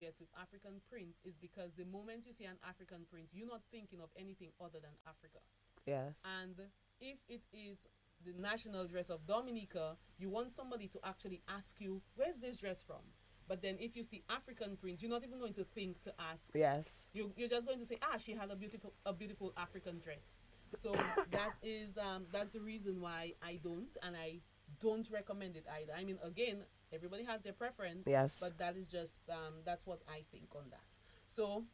get with African prints is because the moment you see an African print, you're not thinking of anything other than Africa. Yes. And if it is the national dress of Dominica, you want somebody to actually ask you, where's this dress from? But then if you see African print, you're not even going to think to ask. Yes. You're just going to say, she had a beautiful African dress. So that's the reason why I don't recommend it either. I mean, again, everybody has their preference, Yes. but that is just that's what I think on that. So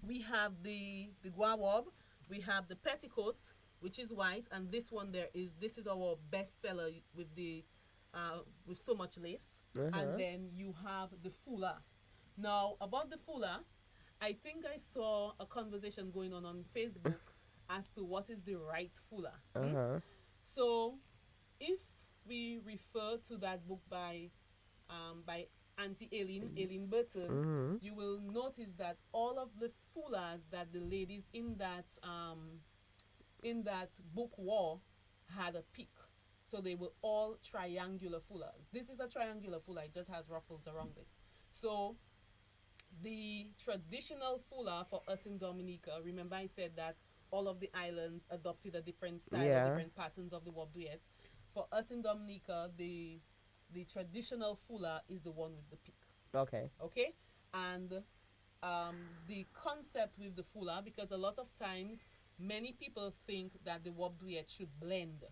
we have the guawab, we have the petticoats, which is white, and this is our best seller with so much lace. And Uh-huh. then you have the fula. Now about the fula, I think I saw a conversation going on Facebook as to what is the right fula. Uh-huh. So if we refer to that book by Auntie Eileen Burton, Mm-hmm. you will notice that all of the fulas that the ladies in that book wore had a peak. So they were all triangular fulas. This is a triangular fula, it just has ruffles around it. So the traditional fula for us in Dominica, remember I said that all of the islands adopted a different style or Yeah. different patterns of the wobduet. For us in Dominica, the traditional fula is the one with the peak. Okay. Okay? And the concept with the fula, because a lot of times many people think that the wob duet should blend,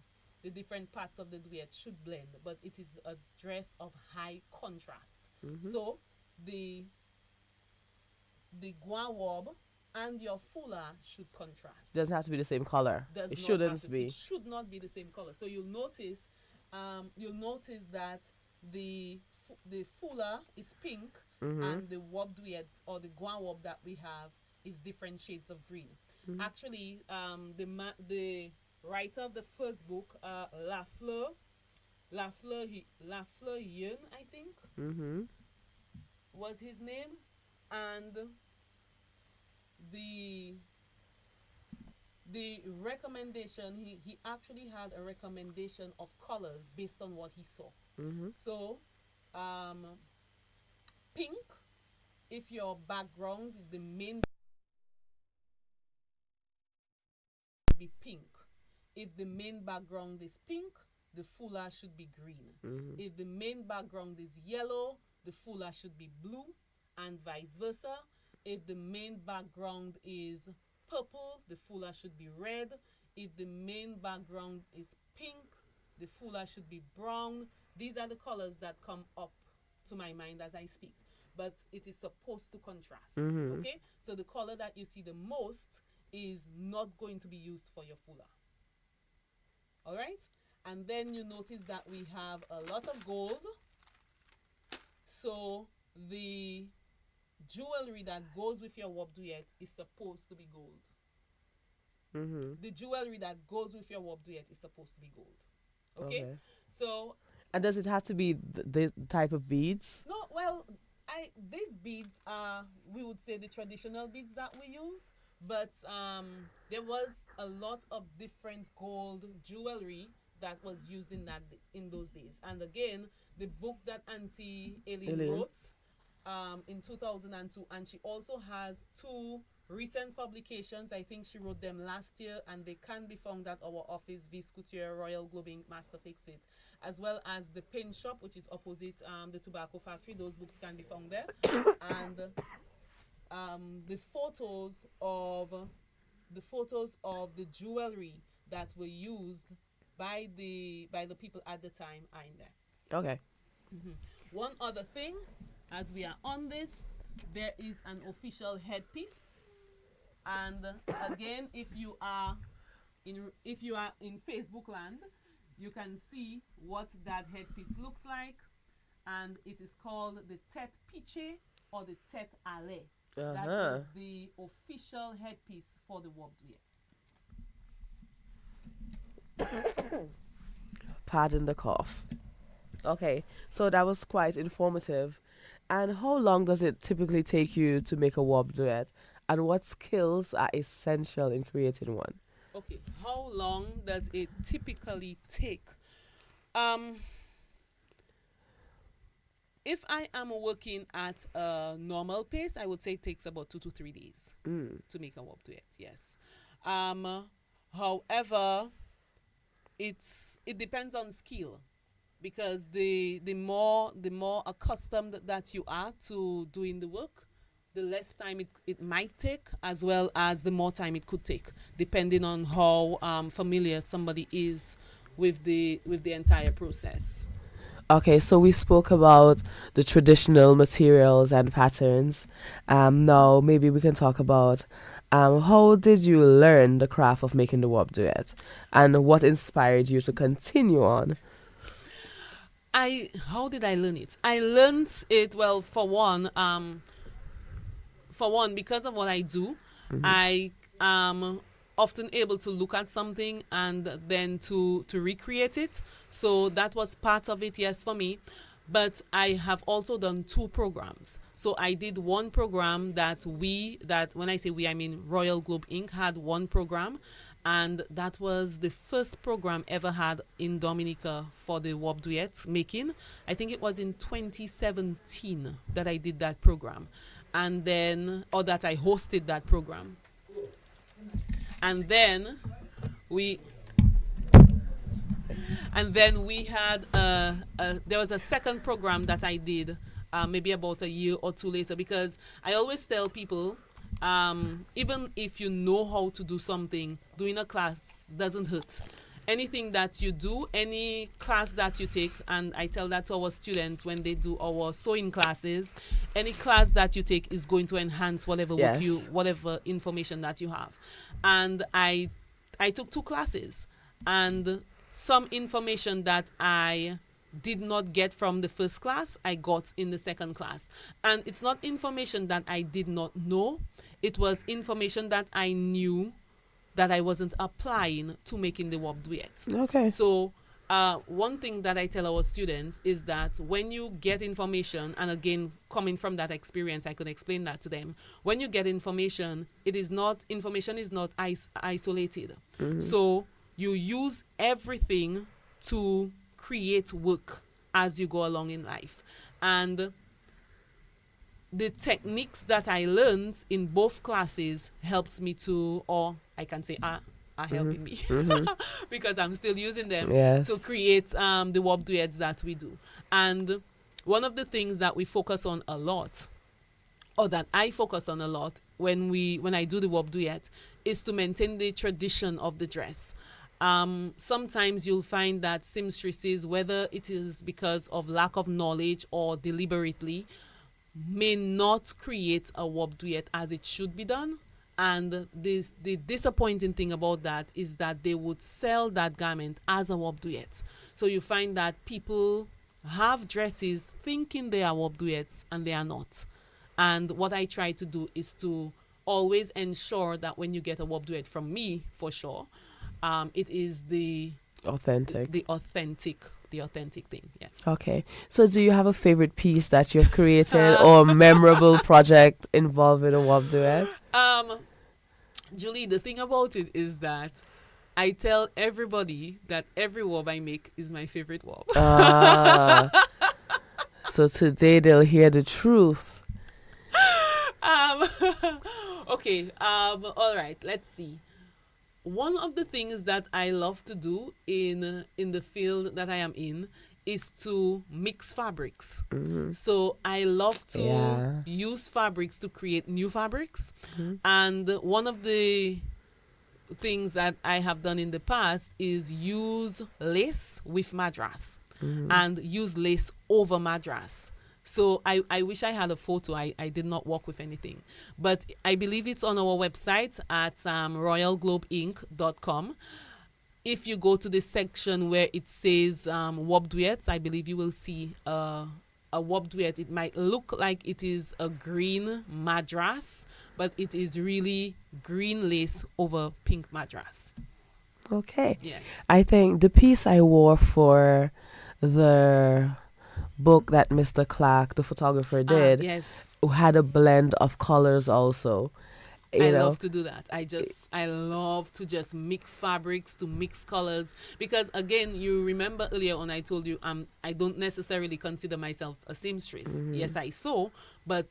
the different parts of the duet should blend, but it is a dress of high contrast. Mm-hmm. So the gua wob and your fula should contrast. Doesn't have to be the same color. Does It not have shouldn't to. It be. should not be the same color. So you'll notice that the fula is pink, Mm-hmm. and the wob duet or the gua wob that we have is different shades of green. Mm-hmm. Actually, the writer of the first book, Lafleur Yen, I think, Mm-hmm. was his name, and the the recommendation, he actually had a recommendation of colors based on what he saw. Mm-hmm. So um pink, if your background, the main be pink. If the main background is pink, the fula should be green. Mm-hmm. If the main background is yellow, the fula should be blue, and vice versa. If the main background is purple, the fula should be red. If the main background is pink, the fula should be brown. These are the colors that come up to my mind as I speak. But it is supposed to contrast. Mm-hmm. Okay? So the color that you see the most is not going to be used for your fula. All right? And then you notice that we have a lot of gold. So the jewelry that goes with your wobduet is supposed to be gold. Mm-hmm. The jewelry that goes with your wobduet is supposed to be gold. Okay? Okay. So And does it have to be the type of beads? no, well, these beads are, we would say, the traditional beads that we use, but there was a lot of different gold jewelry that was used in those days. And again, the book that Auntie Eileen Eileen. wrote in 2002, and she also has two recent publications. I think she wrote them last year, and they can be found at our office, Vice Couture, Royal Globe Ink, Master Fix It, as well as the Pen Shop, which is opposite the tobacco factory. Those books can be found there. And the photos of the jewelry that were used by the people at the time are in there. Okay. One other thing, as we are on this, there is an official headpiece, and again, if you are in Facebook land, you can see what that headpiece looks like, and it is called the tete piche or the tete ale. That Uh-huh. is the official headpiece for the wob duet. Pardon the cough. Okay, so that was quite informative. And how long does it typically take you to make a warp duet? And what skills are essential in creating one? Okay, how long does it typically take? Um, If I am working at a normal pace, I would say it takes about 2 to 3 days Mm. to make a WOP duet. Yes. Um, However, it depends on skill, because the more accustomed that you are to doing the work, the less time it might take, as well as the more time it could take, depending on how familiar somebody is with the entire process. Okay, so we spoke about the traditional materials and patterns. Now maybe we can talk about how did you learn the craft of making the WOP duet, and what inspired you to continue on? I How did I learn it? I learned it, well, for one, because of what I do. Mm-hmm. I am often able to look at something and then to recreate it. So that was part of it, yes, for me. But I have also done two programs. So I did one program that when I say we, I mean Royal Globe Inc. had one program, and that was the first program ever had in Dominica for the WOP duet making. I think it was in 2017 that I did that program, and then, or that I hosted that program. And then we we had there was a second program that I did, maybe about a year or two later, because I always tell people, even if you know how to do something, doing a class doesn't hurt. Anything that you do, any class that you take, and I tell that to our students when they do our sewing classes, any class that you take is going to enhance Yes. whatever information that you have. And I took two classes, and some information that I did not get from the first class, I got in the second class. And it's not information that I did not know, it was information that I knew that I wasn't applying to making the WOP duet. Okay. So, one thing that I tell our students is that when you get information, and again, coming from that experience, I could explain that to them. When you get information, information is not isolated. Mm-hmm. So, you use everything to create work as you go along in life. And the techniques that I learned in both classes helps me to, or I can say are helping me, Mm-hmm. because I'm still using them Yes. to create the WOP duets that we do. And one of the things that we focus on a lot, or that I focus on a lot when I do the WOP duet, is to maintain the tradition of the dress. Sometimes you'll find that seamstresses, whether it is because of lack of knowledge or deliberately, may not create a WOP duet as it should be done. And the disappointing thing about that is that they would sell that garment as a WOP duet. So you find that people have dresses thinking they are WOP duets and they are not. And what I try to do is to always ensure that when you get a WOP duet from me, for sure, it is Authentic. the authentic thing. Yes. Okay. So do you have a favorite piece that you've created or memorable project involving a WOP duet? Julie, the thing about it is that I tell everybody that every WOP I make is my favorite WOP. Ah. So today they'll hear the truth. um, okay. All right. Let's see. One of the things that I love to do in the field that I am in is to mix fabrics. Mm-hmm. So I love to Yeah. use fabrics to create new fabrics. Mm-hmm. And one of the things that I have done in the past is use lace with madras, Mm-hmm. and use lace over madras. So I wish I had a photo. I did not work with anything. But I believe it's on our website at royalglobeinc.com. If you go to the section where it says WOP duets, I believe you will see a WOP duet. It might look like it is a green madras, but it is really green lace over pink madras. Okay. Yes. I think the piece I wore for the book that Mr. Clark, the photographer, did Yes. had a blend of colors also. I you know. love to do that. I love to just mix fabrics, to mix colors, because again, you remember earlier on I told you I don't necessarily consider myself a seamstress. Mm-hmm. Yes, I sew, but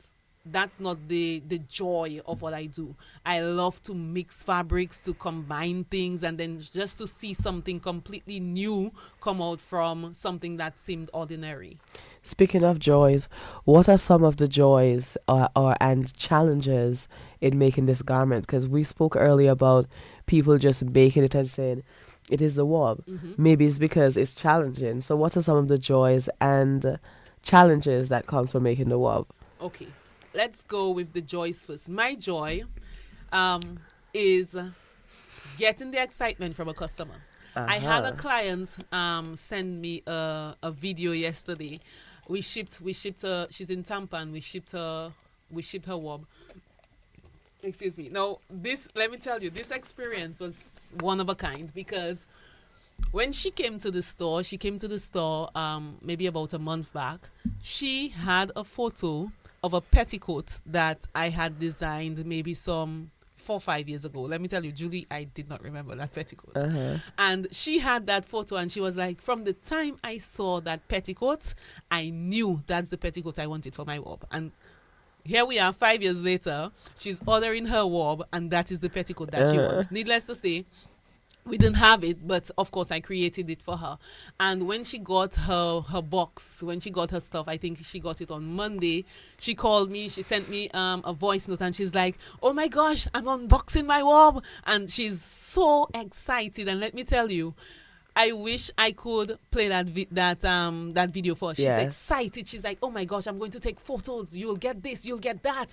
that's not the joy of what I do. I love to mix fabrics, to combine things, and then just to see something completely new come out from something that seemed ordinary. Speaking of joys, what are some of the joys or and challenges in making this garment? Because we spoke earlier about people just making it and saying it is the wob. Hmm. Maybe it's because it's challenging. So, what are some of the joys and challenges that comes from making the wob? Okay, let's go with the joys first. My joy um, is getting the excitement from a customer. I had a Uh-huh. client send me a video yesterday. We shipped her. She's in Tampa, and we shipped her wob. Excuse me. Now, this, let me tell you, this experience was one of a kind, because when she came to the store maybe about a month back. She had a photo of a petticoat that I had designed maybe some 4 or 5 years ago. Let me tell you, Julie, I did not remember that petticoat. Uh-huh. And she had that photo, and she was like, from the time I saw that petticoat, I knew that's the petticoat I wanted for my wob. And here we are 5 years later, she's ordering her wob, and that is the petticoat that she Uh-huh. wants. Needless to say, we didn't have it, but of course I created it for her. And when she got her box, when she got her stuff, I think she got it on Monday. She called me, she sent me a voice note, and she's like, "Oh my gosh, I'm unboxing my wob," and she's so excited. And let me tell you, I wish I could play that video for her. She's Yes. excited. She's like, "Oh my gosh, I'm going to take photos. You'll get this, you'll get that."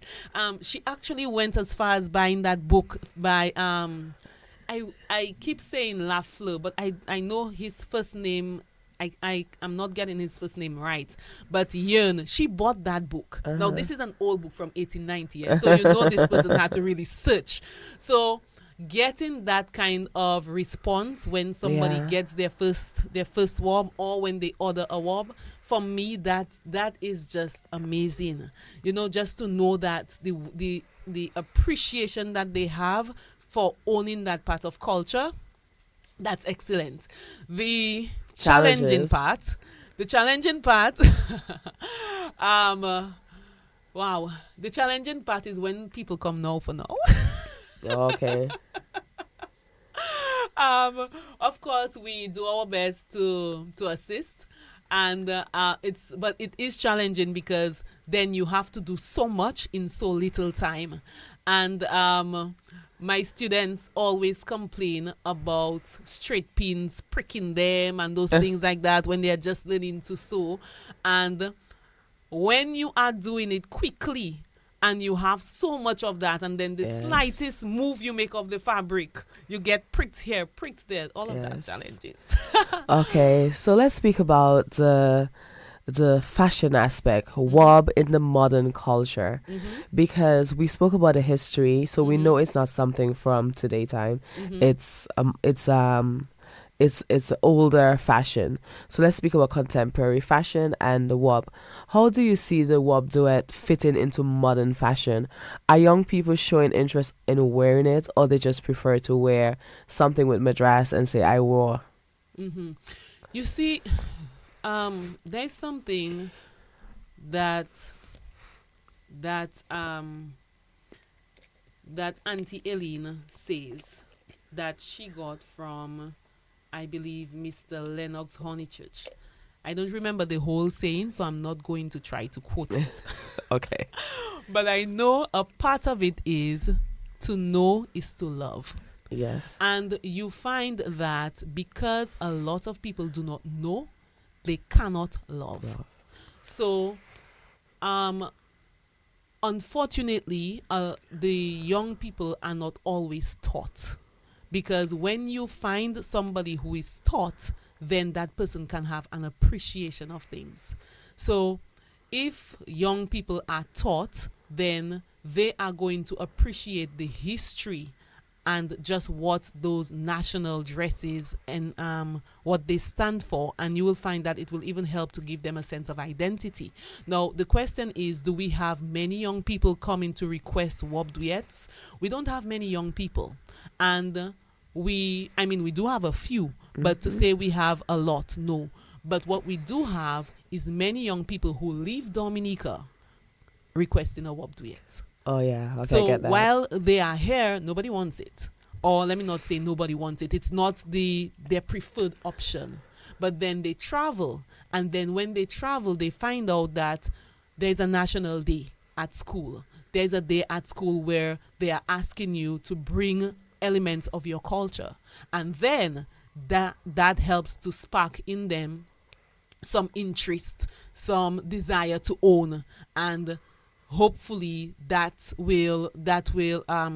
She actually went as far as buying that book by I keep saying Lafleur, but I know his first name. I'm not getting his first name right, but Yearn, she bought that book. Now, Uh-huh. this is an old book from 1890, yeah? So you know this person had to really search. So getting that kind of response when somebody Yeah. gets their first wob, or when they order a wob, for me that is just amazing. Just to know that the appreciation that they have for owning that part of culture, that's excellent. The challenging Challenges. part, the challenging part, um, wow, the challenging part is when people come now for now. Okay. Of course, we do our best to assist, and but it is challenging, because then you have to do so much in so little time. And my students always complain about straight pins pricking them and those things like that when they are just learning to sew. And when you are doing it quickly, and you have so much of that, and then the Yes. slightest move you make of the fabric, you get pricked here, pricked there, all of that Yes. challenges. Okay, so let's speak about the fashion aspect, Mhm. wob in the modern culture, Mhm. because we spoke about the history, so we Mhm. know it's not something from today time. Mhm. It's older fashion. So let's speak about contemporary fashion and the wob. How do you see the wob duet fitting into modern fashion? Are young people showing interest in wearing it, or they just prefer to wear something with madras and say I wore? Mhm. You see, there's something that that that Auntie Eileen says that she got from, I believe, Mr. Lennox Honeychurch. I don't remember the whole saying, so I'm not going to try to quote it. Okay. But I know a part of it is, to know is to love. Yes. And you find that because a lot of people do not know, they cannot love. Love. So, um, unfortunately, the young people are not always taught, because when you find somebody who is taught, then that person can have an appreciation of things. So if young people are taught, then they are going to appreciate the history and just what those national dresses and what they stand for, and you will find that it will even help to give them a sense of identity. Now, the question is, do we have many young people coming to request WOB duets? We don't have many young people, and we do have a few, but to say we have a lot, no. But what we do have is many young people who leave Dominica requesting a WOB duet. Oh yeah, okay, I So get that. while they are here, nobody wants it. Or let me not say nobody wants it. It's not their preferred option. But then they travel, and then when they travel, they find out that there's a national day at school. There's a day at school where they are asking you to bring elements of your culture, and then that helps to spark in them some interest, some desire to own, and hopefully that will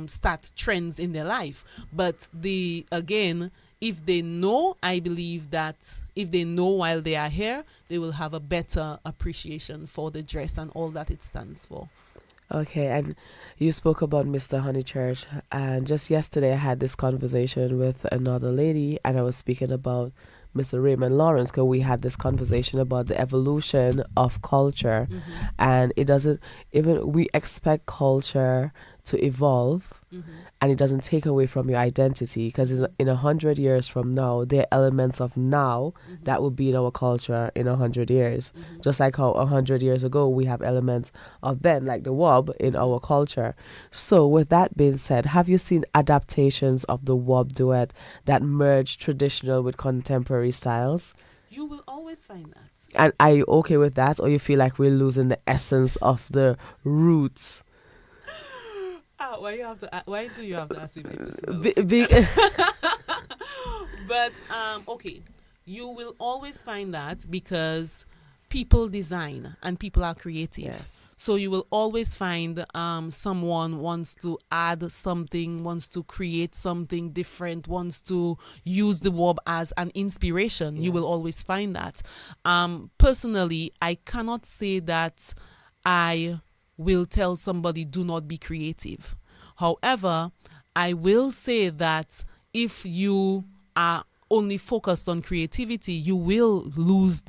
start trends in their life. But if they know, I believe that if they know while they are here, they will have a better appreciation for the dress and all that it stands for. Okay, and you spoke about Mr. Honeychurch, and just yesterday I had this conversation with another lady, and I was speaking about Mr. Raymond Lawrence, because we had this conversation about the evolution of culture, and it doesn't even we expect culture to evolve, and it doesn't take away from your identity, because in 100 years from now, there are elements of now that will be in our culture in 100 years, just like how 100 years ago we have elements of then, like the WOB, in our culture. So with that being said, have you seen adaptations of the WOB duet that merge traditional with contemporary styles? You will always find that. And are you okay with that, or you feel like we're losing the essence of the roots? Why do you have to ask me my personal? But okay, you will always find that because people design and people are creative. Yes. So you will always find someone wants to add something, wants to create something different, wants to use the WOB as an inspiration. You will always find that. Personally, I cannot say that I will tell somebody do not be creative. However, I will say that if you are only focused on creativity, you will lose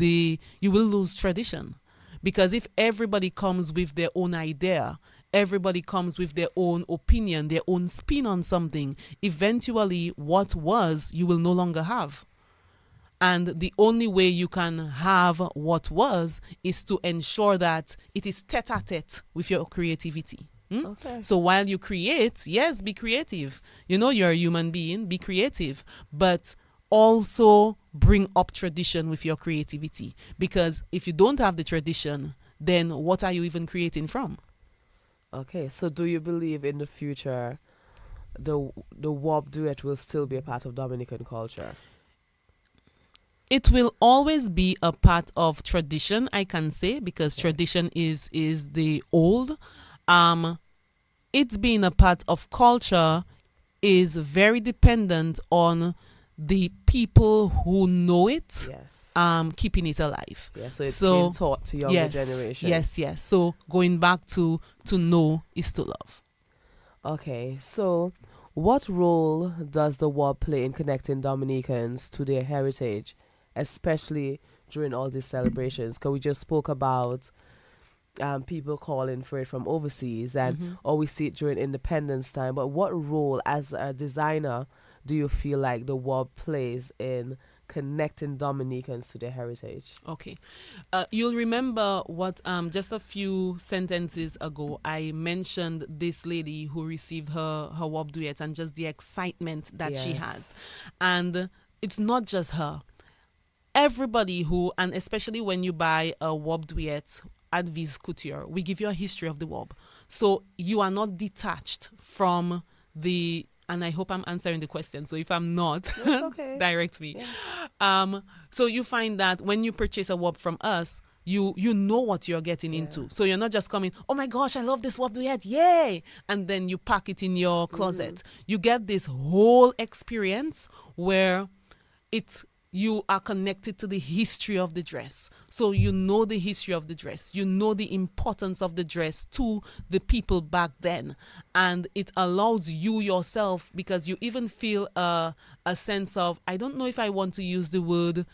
tradition. Because if everybody comes with their own idea, everybody comes with their own opinion, their own spin on something, eventually what was, you will no longer have. And the only way you can have what was is to ensure that it is tete-a-tete with your creativity. Okay. So while you create, yes, be creative. You're a human being, be creative. But also bring up tradition with your creativity. Because if you don't have the tradition, then what are you even creating from? Okay, so do you believe in the future the WOB duet will still be a part of Dominican culture? It will always be a part of tradition, I can say, because tradition is the old. It being a part of culture is very dependent on the people who know it, Yes. keeping it alive. Yeah, so it's being taught to younger generations. Yes. So going back to know is to love. Okay, so what role does the WOB play in connecting Dominicans to their heritage, especially during all these celebrations? Because we just spoke about people calling for it from overseas, and or we see it during Independence time. But what role, as a designer, do you feel like the WOB plays in connecting Dominicans to their heritage? Okay. You'll remember what just a few sentences ago I mentioned this lady who received her WOB duet and just the excitement that she has. And it's not just her. Everybody who, and especially when you buy a WOB duet at Viz Couture, we give you a history of the WOB. So you are not detached from the, and I hope I'm answering the question. So if I'm not, okay. direct me. Yeah. So you find that when you purchase a WOB from us, you know what you're getting into. So you're not just coming, oh my gosh, I love this WOB duet, yay! And then you pack it in your closet. You get this whole experience where it you are connected to the history of the dress. So you know the history of the dress. You know the importance of the dress to the people back then. And it allows you yourself, because you even feel a sense of, I don't know if I want to use the word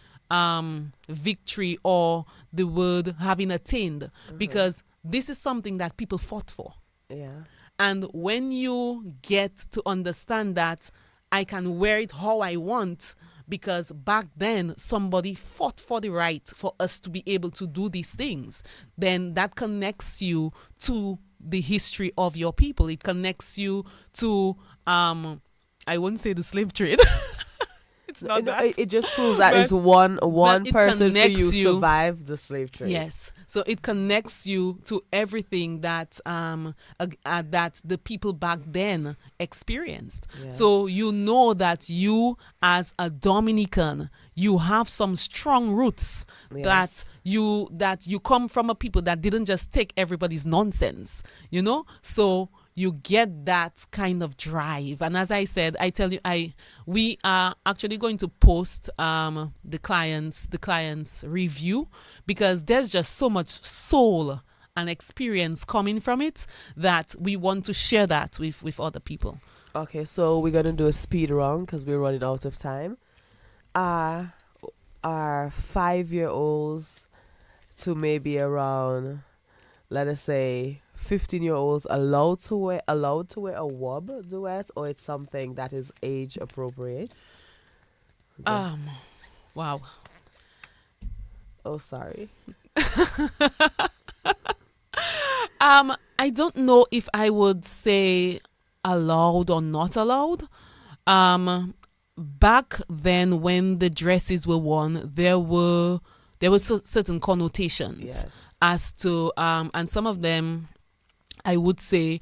victory or the word having attained, because this is something that people fought for. Yeah. And when you get to understand that I can wear it how I want, because back then somebody fought for the right for us to be able to do these things, then that connects you to the history of your people. It connects you to, I wouldn't say the slave trade. It's not that. It just proves that it's But- one but it person for connects you you. survived the slave trade. Yes, so it connects you to everything that that the people back then experienced. Yes. So you know that you, as a Dominican, you have some strong roots. Yes. That you come from a people that didn't just take everybody's nonsense. So you get that kind of drive. And as I said, I tell you, we are actually going to post the client's review, because there's just so much soul and experience coming from it that we want to share that with other people. Okay, so we're gonna do a speed round because we're running out of time. Are 5-year-olds to maybe around, let us say, 15-year-olds allowed to wear a wob duet, or it's something that is age appropriate? Wow. Oh, sorry. I don't know if I would say allowed or not allowed. Back then, when the dresses were worn, there were certain connotations Yes. as to and some of them, I would say,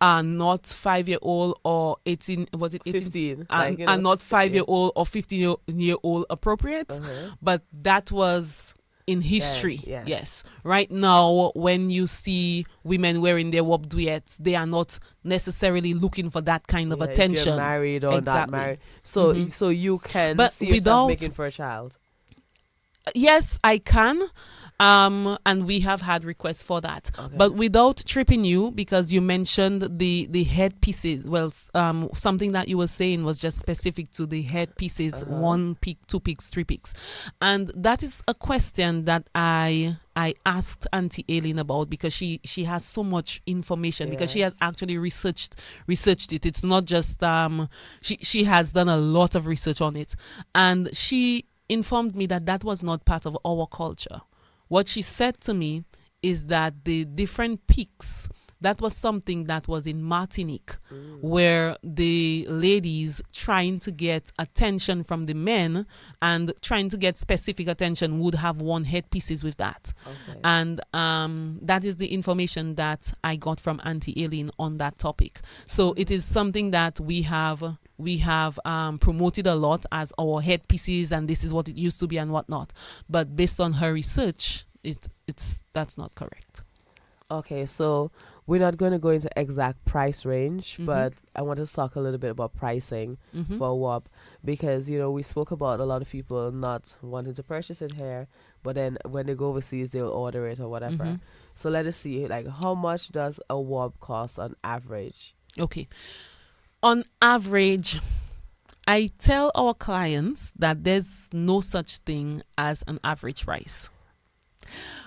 are not 5-year-old or 18. Was it 18? 15. Are not 5-year-old or 15-year-old appropriate, but that was in history. yes. Right now, when you see women wearing their wob duets, they are not necessarily looking for that kind of If attention. you're married or not Exactly. married. So you can But see yourself without- making for a child. Yes, I can. And we have had requests for that. Okay. But without tripping you, because you mentioned the headpieces. Well, something that you were saying was just specific to the headpieces, 1 peak, 2 peaks, 3 peaks. And that is a question that I asked Auntie Aileen about, because she has so much information, because she has Yes. actually researched it. It's not just she has done a lot of research on it, and she informed me that was not part of our culture. What she said to me is that the different peaks, that was something that was in Martinique, where the ladies trying to get attention from the men and trying to get specific attention would have worn headpieces with that. Okay. And that is the information that I got from Auntie Aileen on that topic. So it is something that we have promoted a lot as our headpieces, and this is what it used to be and whatnot. But based on her research, that's not correct. Okay, so we're not going to go into exact price range, but I want to talk a little bit about pricing for WAP, because we spoke about a lot of people not wanting to purchase it here, but then when they go overseas they'll order it or whatever. So let us see, like, how much does a WAP cost on average? Okay. On average, I tell our clients that there's no such thing as an average price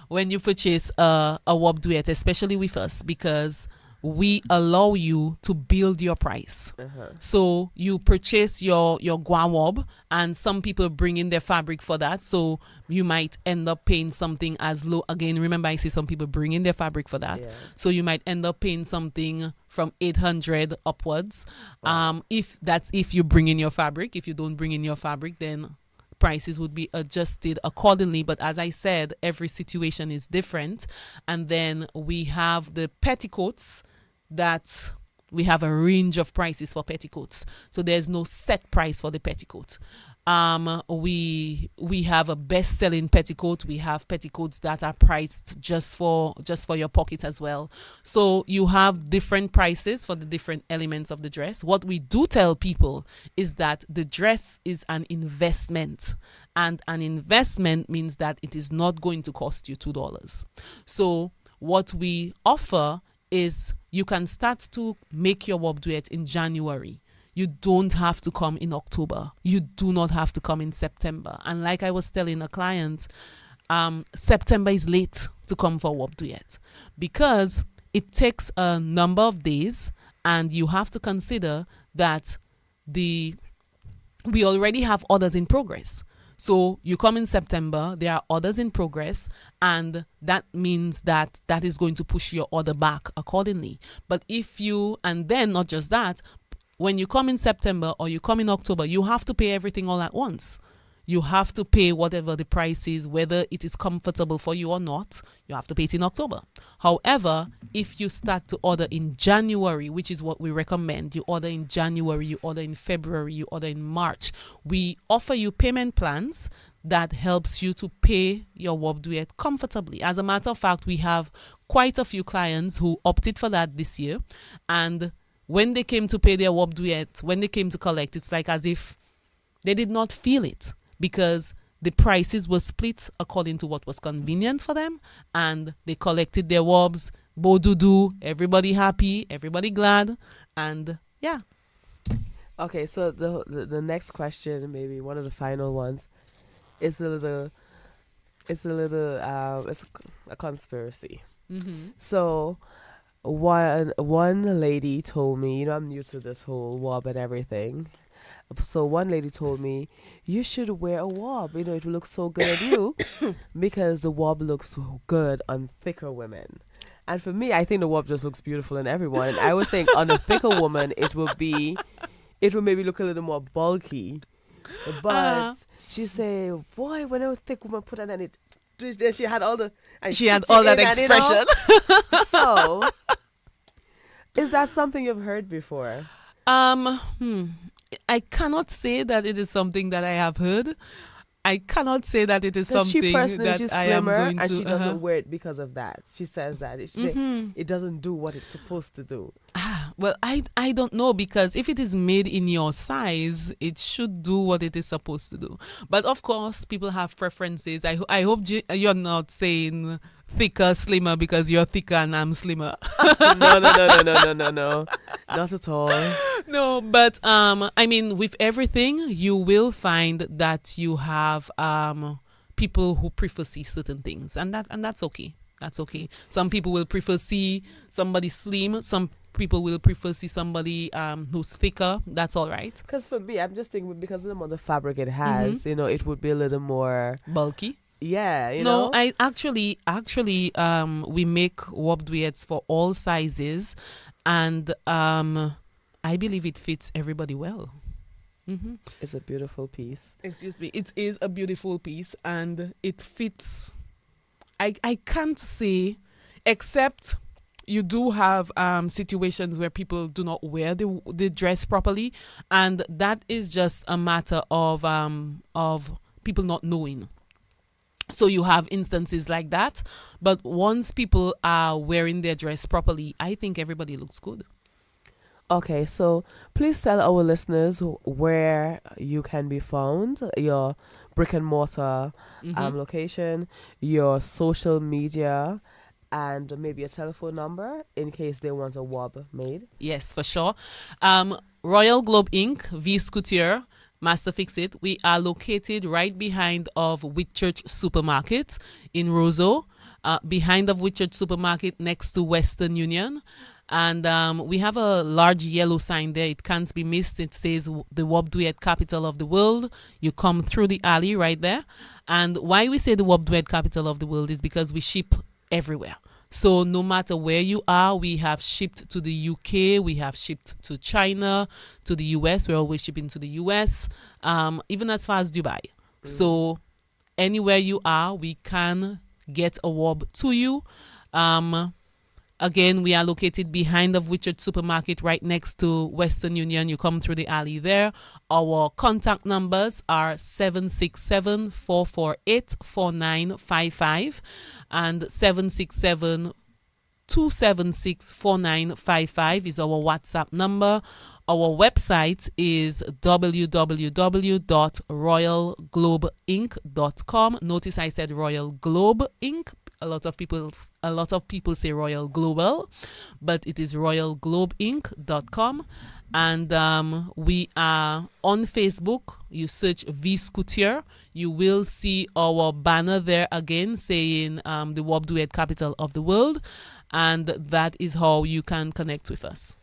when you purchase a WAP duet, especially with us, because we allow you to build your price. So you purchase your guawab, and some people bring in their fabric for that. So you might end up paying something as low. Again, remember, I say some people bring in their fabric for that. Yeah. So you might end up paying something from 800 upwards. Wow. If you bring in your fabric. If you don't bring in your fabric, then prices would be adjusted accordingly. But as I said, every situation is different. And then we have the petticoats, that we have a range of prices for petticoats. So there's no set price for the petticoat. We have a best-selling petticoat. We have petticoats that are priced just for your pocket as well. So you have different prices for the different elements of the dress. What we do tell people is that the dress is an investment, and an investment means that it is not going to cost you $2. So what we offer is you can start to make your wob duet in January. You don't have to come in October. You do not have to come in September. And like I was telling a client, September is late to come for wob duet because it takes a number of days, and you have to consider that we already have orders in progress. So you come in September, there are orders in progress, and that means that is going to push your order back accordingly. But and then not just that, when you come in September or you come in October, you have to pay everything all at once. You have to pay whatever the price is, whether it is comfortable for you or not. You have to pay it in October. However, if you start to order in January, which is what we recommend, you order in January, you order in February, you order in March, we offer you payment plans that helps you to pay your wob duet comfortably. As a matter of fact, we have quite a few clients who opted for that this year, and when they came to pay their wob duet, when they came to collect, it's like as if they did not feel it, because the prices were split according to what was convenient for them, and they collected their wobs, bo doo doo, everybody happy, everybody glad, and yeah. Okay, so the next question, maybe one of the final ones, it's a conspiracy. Mm-hmm. So one lady told me, I'm new to this whole wob and everything. So one lady told me, you should wear a wob. It will look so good on you because the wob looks so good on thicker women. And for me, I think the wob just looks beautiful on everyone. And I would think on a thicker woman, it will maybe look a little more bulky. But she said, boy, when a thick woman put on it, she had all the... She had all that expression. So, is that something you've heard before? I cannot say that it is something that I have heard. I cannot say that it is something she personally, that she's I am slimmer going to... and she doesn't wear it because of that. She says that it doesn't do what it's supposed to do. Well, I don't know, because if it is made in your size, it should do what it is supposed to do. But of course, people have preferences. I hope you're not saying thicker, slimmer because you're thicker and I'm slimmer. No, not at all. No, but I mean, with everything, you will find that you have people who prefer see certain things, and that's okay. That's okay. Some people will prefer see somebody slim. Some people will prefer see somebody who's thicker. That's all right. Because for me, I'm just thinking because of the amount of fabric it has, it would be a little more bulky. Yeah, No, I actually we make wob duets for all sizes, and I believe it fits everybody well. It's a beautiful piece. Excuse me. It is a beautiful piece, and it fits. I can't say, except you do have situations where people do not wear the dress properly, and that is just a matter of people not knowing. So you have instances like that, but once people are wearing their dress properly, I think everybody looks good. Okay, so please tell our listeners where you can be found, your brick and mortar location, your social media, and maybe a telephone number in case they want a wob made. Yes, for sure. Royal Globe Inc., V's Couture, Master Fix It. We are located right behind of Whitchurch Supermarket in Roseau, behind of Whitchurch Supermarket next to Western Union. And we have a large yellow sign there. It can't be missed. It says the wob duet capital of the world. You come through the alley right there. And why we say the wob duet capital of the world is because we ship everywhere. So no matter where you are, we have shipped to the UK, we have shipped to China, to the US. We're always shipping to the US, even as far as Dubai. So anywhere you are, we can get a wob to you. Again, we are located behind the Richard Supermarket right next to Western Union. You come through the alley there. Our contact numbers are 767-448-4955 and 767-276-4955 is our WhatsApp number. Our website is www.royalglobeinc.com. Notice I said Royal Globe Inc. A lot of people say Royal Global, but it is royalglobeinc.com. And we are on Facebook. You search V Scoutier. You will see our banner there again saying the Wob Duet capital of the world. And that is how you can connect with us.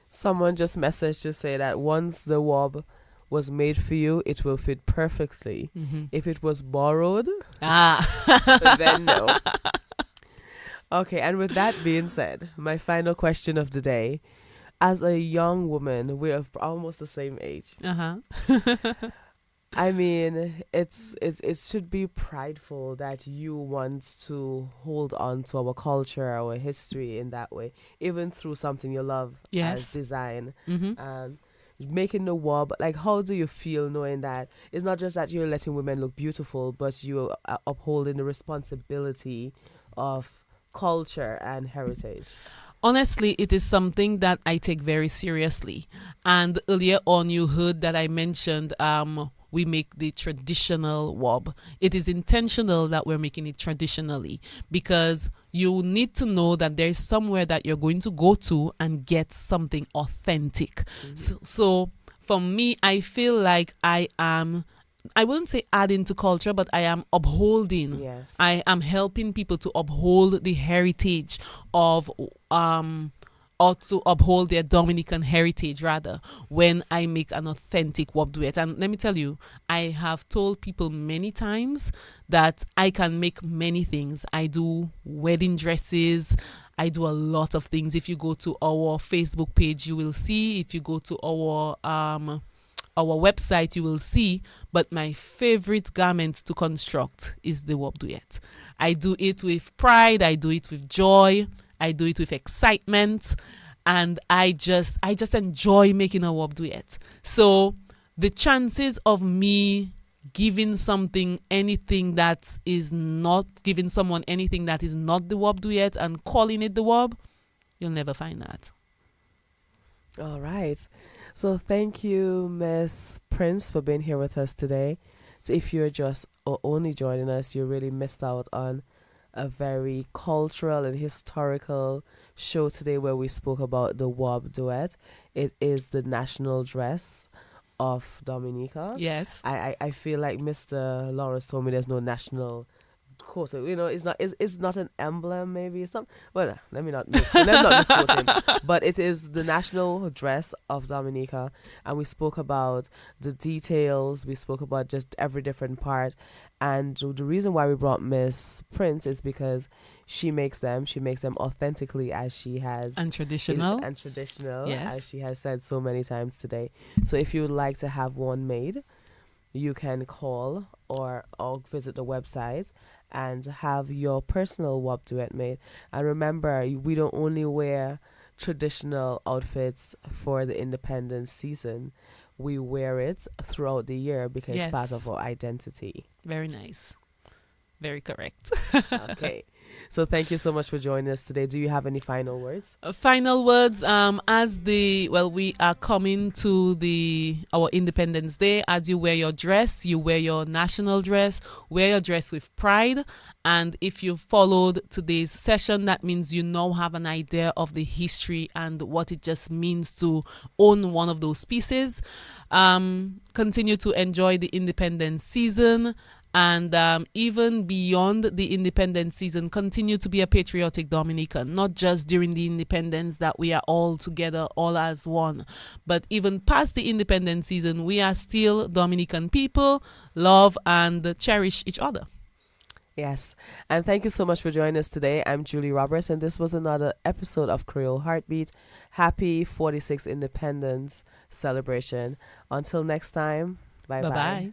Someone just messaged to say that once the wob was made for you, it will fit perfectly. Mm-hmm. If it was borrowed, Ah. then no. Okay, and with that being said, my final question of the day. As a young woman, we're almost the same age. Uh-huh. I mean, it should be prideful that you want to hold on to our culture, our history in that way, even through something you love Yes. as design. Mm-hmm. Making the wob, like, how do you feel knowing that it's not just that you're letting women look beautiful, but you're upholding the responsibility of culture and heritage? Honestly, it is something that I take very seriously. And earlier on, you heard that I mentioned we make the traditional wob. It is intentional that we're making it traditionally because you need to know that there's somewhere that you're going to go to and get something authentic. So for me, I feel like I wouldn't say adding to culture, but I am upholding. Yes. I am helping people to uphold the heritage of or to uphold their Dominican heritage rather when I make an authentic wob duet. And let me tell you, I have told people many times that I can make many things. I do wedding dresses. I do a lot of things. If you go to our Facebook page, you will see. If you go to our website, you will see. But my favorite garment to construct is the wob duet. I do it with pride. I do it with joy. I do it with excitement. And I just enjoy making a wob duet. So the chances of me giving someone anything that is not the wob duet and calling it the wob, you'll never find that. All right. So thank you, Miss Prince, for being here with us today. So if you're just only joining us, you really missed out on a very cultural and historical show today where we spoke about the wob duet. It is the national dress of Dominica. Yes. I feel like Mr. Lawrence told me there's no national quote. You know, it's not an emblem. Maybe it's not. Well, let me not misquote him. But it is the national dress of Dominica, and we spoke about the details. We spoke about just every different part, and the reason why we brought Miss Prince is because she makes them authentically as she has And traditional. Yes. as she has said so many times today. So if you would like to have one made, you can call or visit the website and have your personal wob duet made. And remember, we don't only wear traditional outfits for the independence season. We wear it throughout the year because it's part of our identity. Very nice. Very correct. Okay. So thank you so much for joining us today. Do you have any final words? Final words. We are coming to our Independence Day. As you wear your dress, you wear your national dress. Wear your dress with pride. And if you followed today's session, that means you now have an idea of the history and what it just means to own one of those pieces. Continue to enjoy the Independence season. And even beyond the independence season, continue to be a patriotic Dominican, not just during the independence that we are all together, all as one, but even past the independence season, we are still Dominican people, love and cherish each other. Yes. And thank you so much for joining us today. I'm Julie Roberts, and this was another episode of Creole Heartbeat. Happy 46th Independence celebration. Until next time, bye-bye. Bye-bye.